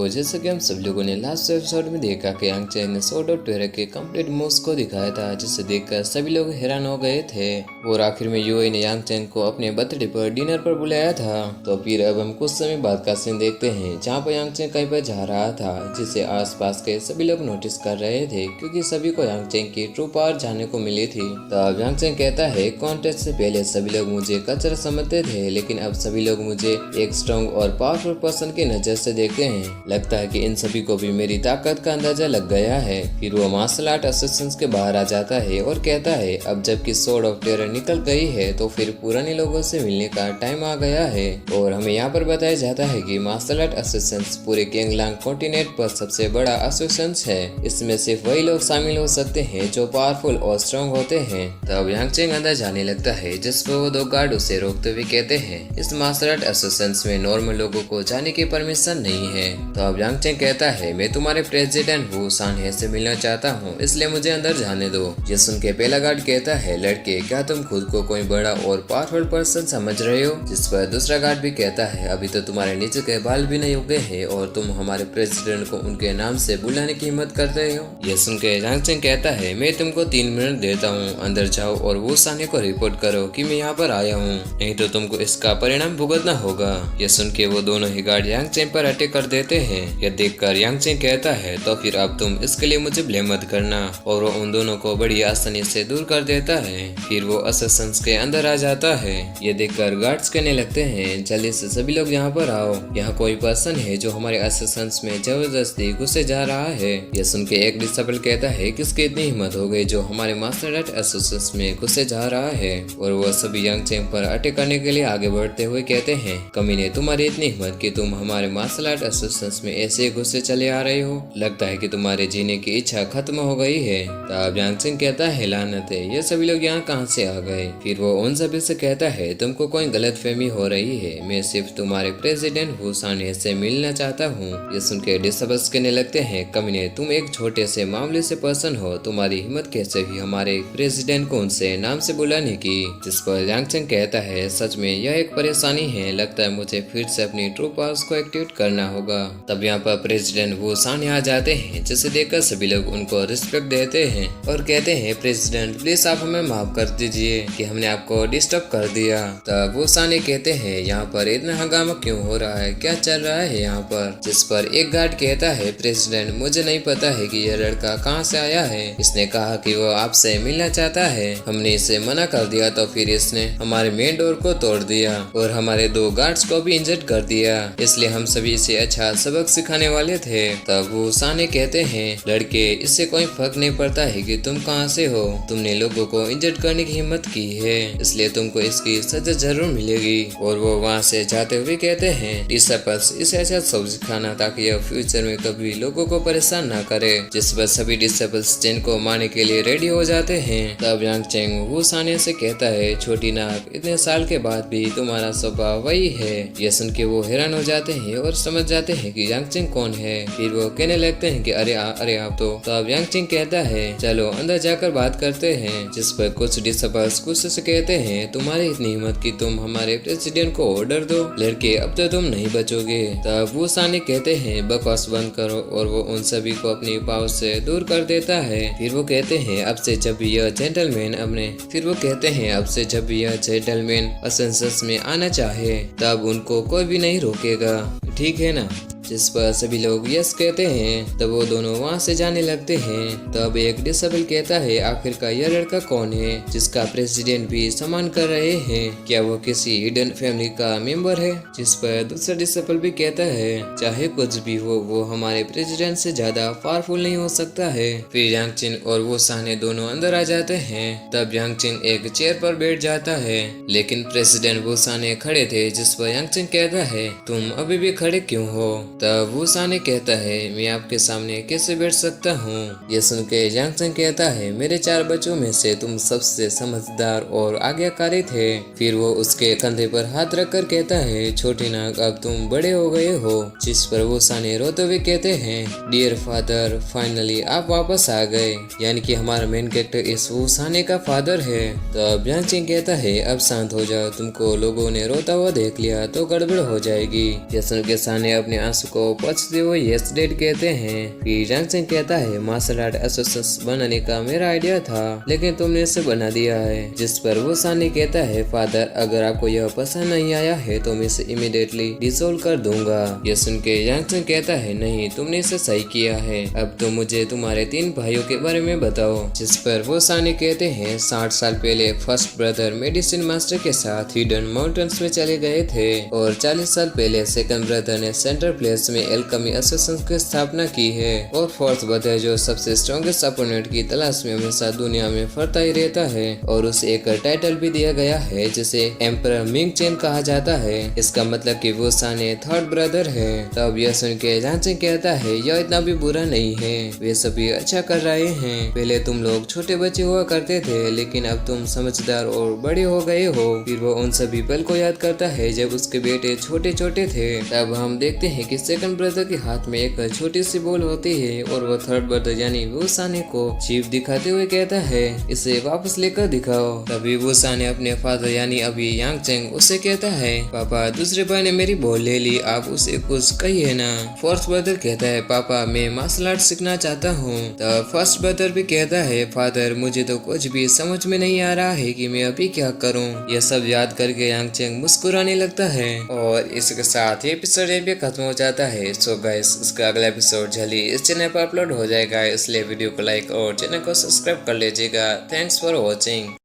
तो जैसे कि हम सब लोगों ने लास्ट एपिसोड में देखा कि यांग चैन ने स्वॉर्ड ऑफ टेरर के कंप्लीट मूव्स को दिखाया था, जिसे देखकर सभी लोग हैरान हो गए थे। और आखिर में यूएई ने यांग चैन को अपने बर्थडे पर डिनर पर बुलाया था। तो फिर अब हम कुछ समय बाद का सीन देखते हैं, जहाँ पर यांग चैन कहीं पर जा रहा था, जिसे आसपास के सभी लोग नोटिस कर रहे थे, क्योंकि सभी को यांग चैन की ट्रू पावर जानने को मिली थी। तो अब यांग चैन कहता है, कॉन्टेस्ट से पहले सभी लोग मुझे कचरा समझते थे, लेकिन अब सभी लोग मुझे एक स्ट्रॉन्ग और पावरफुल पर्सन की नजर से देखते हैं। लगता है कि इन सभी को भी मेरी ताकत का अंदाजा लग गया है। फिर वो मार्शल आर्ट असिस्टेंस के बाहर आ जाता है और कहता है, अब जबकि स्वॉर्ड ऑफ टेरर निकल गई है तो फिर पुराने लोगों से मिलने का टाइम आ गया है। और हमें यहाँ पर बताया जाता है कि मार्शल आर्ट असिस्टेंस पूरे केंगलांग कॉन्टिनेंट पर सबसे बड़ा एसोसिएशन है। इसमें सिर्फ वही लोग शामिल हो सकते हैं जो पावरफुल और स्ट्रॉन्ग होते हैं। तब यांग चैन अंदर जाने लगता है, जिस पर वो दो गार्ड उसे रोकते हुए कहते हैं, इस मार्शल आर्ट एसोसिएशन में नॉर्मल लोगों को जाने की परमिशन नहीं है। तो अब यांग चैन कहता है, मैं तुम्हारे प्रेसिडेंट वू सानहे से मिलना चाहता हूँ, इसलिए मुझे अंदर जाने दो। ये सुन के पहला गार्ड कहता है, लड़के क्या तुम खुद को कोई बड़ा और पावरफुल पर्सन समझ रहे हो? जिस पर दूसरा गार्ड भी कहता है, अभी तो तुम्हारे नीचे के बाल भी नहीं उगे हैं और तुम हमारे प्रेसिडेंट को उनके नाम से बुलाने की हिम्मत करते हो। ये सुन के यांग चैन कहता है, मैं तुमको 3 मिनट देता हूँ, अंदर जाओ और वू सानहे को रिपोर्ट करो कि मैं यहाँ पर आया हूँ, नहीं तो तुमको इसका परिणाम भुगतना होगा। ये सुन के वो दोनों ही गार्ड यांग चैन पर अटैक कर देते हैं। यह देखकर यांग चैन कहता है, तो फिर अब तुम इसके लिए मुझे ब्लेम मत करना। और वो उन दोनों को बड़ी आसानी से दूर कर देता है। फिर वो असिस्टेंस के अंदर आ जाता है। ये देखकर गार्ड्स कहने लगते हैं, जल्दी से सभी लोग यहाँ पर आओ, यहाँ कोई पर्सन है जो हमारे असिस्टेंस में जबरदस्ती घुसे जा रहा है। यह सुन के एक डिसेबल कहता है, किसकी इतनी हिम्मत हो गई जो हमारे मार्शल आर्ट एसोसिएशन में घुसे जा रहा है। और वो सभी यांग चैन पर अटैक करने के लिए आगे बढ़ते हुए कहते हैं, कमीने तुम्हारी इतनी हिम्मत कि तुम हमारे मार्शल आर्ट एसोसिएशन में ऐसे घुसे चले आ रहे हो, लगता है कि तुम्हारे जीने की इच्छा खत्म हो गई है। तब यांग चैन कहता है, लानत है, ये सभी लोग यहाँ कहाँ से आ गए? फिर वो उन सभी से कहता है, तुमको कोई गलतफहमी हो रही है, मैं सिर्फ तुम्हारे प्रेसिडेंट वू सानहे से मिलना चाहता हूँ। ये सुन के डिसेबल्स कहने लगते हैं, कमीने तुम एक छोटे से मामूली से पर्सन हो, तुम्हारी हिम्मत कैसे हुई हमारे प्रेसिडेंट को उनसे नाम से बुलाने की? जिस पर यांग चैन कहता है, सच में यह एक परेशानी है, लगता है मुझे फिर से अपनी ट्रू पावर्स को एक्टिवेट करना होगा। तब यहाँ पर प्रेसिडेंट वू सानहे आ जाते हैं, जिसे देखकर सभी लोग उनको रिस्पेक्ट देते हैं और कहते हैं, प्रेसिडेंट प्लीज आप हमें माफ कर दीजिए कि हमने आपको डिस्टर्ब कर दिया। तब वू सानहे कहते हैं, यहाँ पर इतना हंगामा क्यों हो रहा है, क्या चल रहा है यहाँ पर? जिस पर एक गार्ड कहता है, प्रेसिडेंट मुझे नहीं पता है कि यह लड़का कहाँ से आया है, इसने कहा कि वो आपसे मिलना चाहता है, हमने इसे मना कर दिया तो फिर इसने हमारे मेन डोर को तोड़ दिया और हमारे 2 गार्ड्स को भी इंजर्ड कर दिया, इसलिए हम सभी इसे अच्छा सबक सिखाने वाले थे। तब वो सानहे कहते हैं, लड़के इससे कोई फर्क नहीं पड़ता है कि तुम कहाँ से हो, तुमने लोगों को इंजर्ड करने की हिम्मत की है, इसलिए तुमको इसकी सजा जरूर मिलेगी। और वो वहाँ से जाते हुए कहते हैं, डिसेबल्स इसे अच्छा सबक सिखाना ताकि यह फ्यूचर में कभी लोगों को परेशान ना करे। जिस पर सभी डिसेबल्स चैन को मारने के लिए रेडी हो जाते हैं। तब यांग चैन वू सानहे से कहता है, छोटी नाक इतने साल के बाद भी तुम्हारा स्वभाव वही है। यह सुन के वो हैरान हो जाते हैं और समझ जाते हैं कि यांग चैन कौन है। फिर वो कहने लगते हैं कि अरे आप तो। अब यांग चैन कहता है, चलो अंदर जाकर बात करते हैं। जिस पर कुछ डिसेबल्स गुस्से से कहते हैं, तुम्हारी इतनी हिम्मत कि तुम हमारे प्रेसिडेंट को ऑर्डर दो, लड़के अब तो तुम नहीं बचोगे। तब वो सानहे कहते हैं, बकवास बंद करो, और वो उन सभी को अपनी पावर से दूर कर देता है। फिर वो कहते हैं, अब से जब भी यह जेंटलमैन असेंसस में आना चाहे तब उनको कोई भी नहीं रोकेगा, ठीक है ना? जिस पर सभी लोग यस कहते हैं। तब वो दोनों वहाँ से जाने लगते हैं। तब एक डिसेबल कहता है, आखिरकार यह लड़का कौन है जिसका प्रेसिडेंट भी सम्मान कर रहे हैं? क्या वो किसी हिडन फैमिली का मेंबर है? जिस पर दूसरा डिसेबल भी कहता है, चाहे कुछ भी हो, वो हमारे प्रेसिडेंट से ज्यादा पावरफुल नहीं हो सकता है। फिर यांग चैन और वो सानहे दोनों अंदर आ जाते हैं। तब यांग चैन एक चेयर पर बैठ जाता है, लेकिन प्रेसिडेंट वो सानहे खड़े थे। जिस पर यांग चैन कहता है, तुम अभी भी खड़े क्यों हो? तब वो सानहे कहता है, मैं आपके सामने कैसे बैठ सकता हूँ? ये सुन के यांग चैन कहता है, मेरे 4 बच्चों में से तुम सबसे समझदार और आज्ञाकारी थे। फिर वो उसके कंधे पर हाथ रखकर कहता है, छोटी नाक अब तुम बड़े हो गए हो। जिस पर वो सानहे रोते हुए कहते हैं, डियर फादर फाइनली आप वापस आ गए, यानी कि हमारा मेन कैरेक्टर इस वो सानहे का फादर है। तब यांग चैन कहता है, अब शांत हो जाओ, तुमको लोगों ने रोता हुआ देख लिया तो गड़बड़ हो जाएगी। ये सुन के सानहे अपने आंसू को पहुंचते हुए यस डैड कहते हैं। फिर यांग चेंग कहता है मार्शल आर्ट एसोसिएशन बनाने का मेरा आइडिया था, लेकिन तुमने इसे बना दिया है। जिस पर वो सानी कहता है फादर अगर आपको यह पसंद नहीं आया है तो मैं इसे इमीडिएटली डिसोल्व कर दूंगा। यह सुन के यांग चेंग कहता है नहीं, तुमने इसे सही किया है, अब तो मुझे तुम्हारे 3 भाइयों के बारे में बताओ। जिस पर वो सानी कहते हैं 60 साल पहले फर्स्ट ब्रदर मेडिसिन मास्टर के साथ हिडन माउंटेन्स में चले गए थे और 40 साल पहले सेकंड ब्रदर ने सेंट्रल प्लेस में एल्केमी एसोसिएशन की स्थापना की है और फोर्थ ब्रदर जो सबसे स्ट्रॉन्गेस्ट अपोनेंट की तलाश में हमेशा दुनिया में फरता ही रहता है और उसे एक टाइटल भी दिया गया है जिसे एम्परर मिंग चेन कहा जाता है। इसका मतलब कि वो साने थर्ड ब्रदर है। तब यह सुन के यांग चेंग कहता है यह इतना भी बुरा नहीं है, वे सभी अच्छा कर रहे हैं। पहले तुम लोग छोटे बच्चे हुआ करते थे लेकिन अब तुम समझदार और बड़े हो गए हो। फिर वो उन सभी पल को याद करता है जब उसके बेटे छोटे छोटे थे। तब हम देखते हैं कि सेकंड ब्रदर के हाथ में एक छोटी सी बॉल होती है और वो थर्ड ब्रदर यानी वो साने को चीफ दिखाते हुए कहता है इसे वापस लेकर दिखाओ। तभी वो साने अपने फादर यानी अभी यांग चेंग उससे कहता है पापा दूसरे भाई ने मेरी बॉल ले ली, आप उसे कुछ कहिए ना। फोर्थ ब्रदर कहता है पापा मैं मार्शल आर्ट सीखना चाहता हूँ। तब फर्स्ट ब्रदर भी कहता है फादर मुझे तो कुछ भी समझ में नहीं आ रहा है कि मैं अभी क्या करूँ। यह सब याद करके यांग चेंग मुस्कुराने लगता है और इसके साथ ये एपिसोड भी खत्म हो जाता है। सो गाइस इसका अगला एपिसोड जल्दी इस चैनल पर अपलोड हो जाएगा, इसलिए वीडियो को लाइक और चैनल को सब्सक्राइब कर लीजिएगा। Thanks for watching.